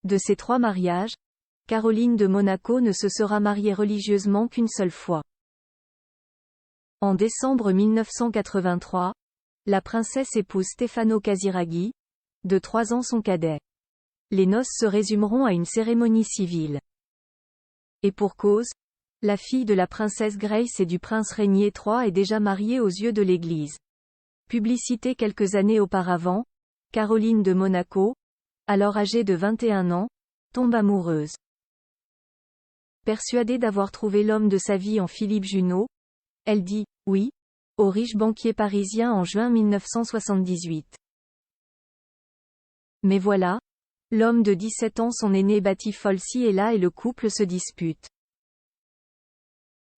De ces 3 mariages, Caroline de Monaco ne se sera mariée religieusement qu'une seule fois. En décembre 1983, la princesse épouse Stefano Casiraghi, de 3 ans son cadet. Les noces se résumeront à une cérémonie civile. Et pour cause, la fille de la princesse Grace et du prince Rainier III est déjà mariée aux yeux de l'Église. Publicité quelques années auparavant, Caroline de Monaco, alors âgée de 21 ans, tombe amoureuse. Persuadée d'avoir trouvé l'homme de sa vie en Philippe Junot, elle dit « oui » au riche banquier parisien en juin 1978. Mais voilà, l'homme de 17 ans son aîné Bati Folsi est là et le couple se dispute.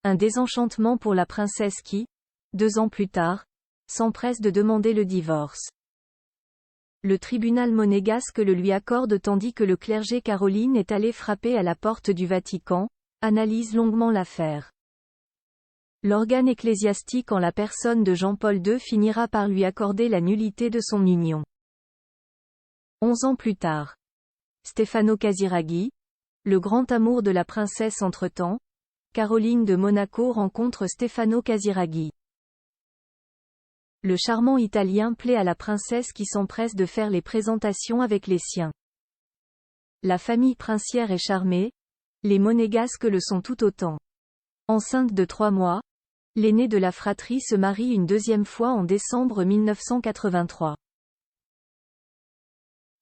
Un désenchantement pour la princesse qui, 2 ans plus tard, s'empresse de demander le divorce. Le tribunal monégasque le lui accorde tandis que le clergé Caroline est allé frapper à la porte du Vatican, analyse longuement l'affaire. L'organe ecclésiastique en la personne de Jean-Paul II finira par lui accorder la nullité de son union. 11 ans plus tard. Stefano Casiraghi, le grand amour de la princesse entre-temps, Caroline de Monaco rencontre Stefano Casiraghi. Le charmant Italien plaît à la princesse qui s'empresse de faire les présentations avec les siens. La famille princière est charmée, les monégasques le sont tout autant. Enceinte de 3 mois, l'aînée de la fratrie se marie une 2e fois en décembre 1983.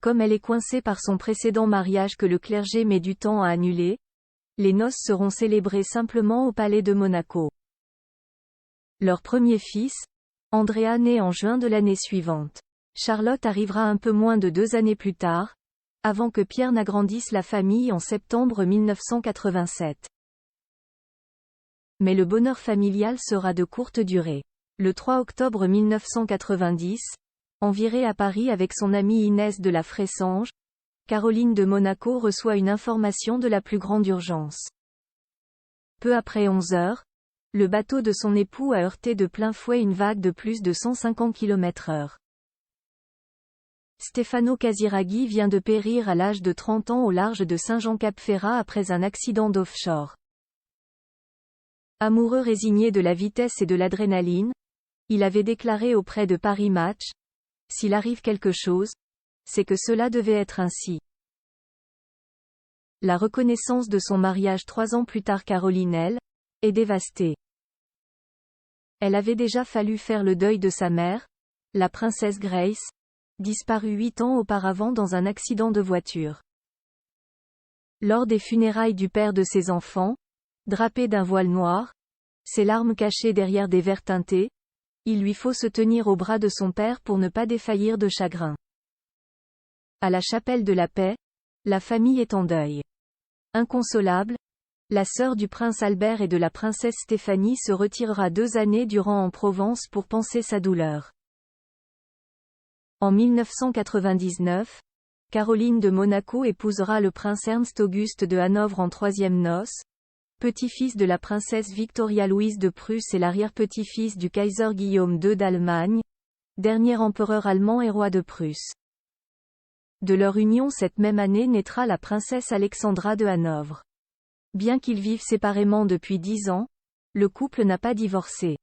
Comme elle est coincée par son précédent mariage que le clergé met du temps à annuler, les noces seront célébrées simplement au palais de Monaco. Leur premier fils, Andrea naît en juin de l'année suivante. Charlotte arrivera un peu moins de 2 années plus tard, avant que Pierre n'agrandisse la famille en septembre 1987. Mais le bonheur familial sera de courte durée. Le 3 octobre 1990, envirée à Paris avec son amie Inès de la Fressange, Caroline de Monaco reçoit une information de la plus grande urgence. Peu après 11 heures, le bateau de son époux a heurté de plein fouet une vague de plus de 150 km/h. Stefano Casiraghi vient de périr à l'âge de 30 ans au large de Saint-Jean-Cap-Ferrat après un accident d'offshore. Amoureux résigné de la vitesse et de l'adrénaline, il avait déclaré auprès de Paris Match « S'il arrive quelque chose, c'est que cela devait être ainsi ». La reconnaissance de son mariage 3 ans plus tard Caroline elle, est dévastée. Elle avait déjà fallu faire le deuil de sa mère, la princesse Grace, disparue 8 ans auparavant dans un accident de voiture. Lors des funérailles du père de ses enfants, drapé d'un voile noir, ses larmes cachées derrière des verres teintés, il lui faut se tenir au bras de son père pour ne pas défaillir de chagrin. À la chapelle de la Paix, la famille est en deuil. Inconsolable, la sœur du prince Albert et de la princesse Stéphanie se retirera 2 années durant en Provence pour panser sa douleur. En 1999, Caroline de Monaco épousera le prince Ernst Auguste de Hanovre en 3e noces, petit-fils de la princesse Victoria Louise de Prusse et l'arrière-petit-fils du Kaiser Guillaume II d'Allemagne, dernier empereur allemand et roi de Prusse. De leur union cette même année naîtra la princesse Alexandra de Hanovre. Bien qu'ils vivent séparément depuis 10 ans, le couple n'a pas divorcé.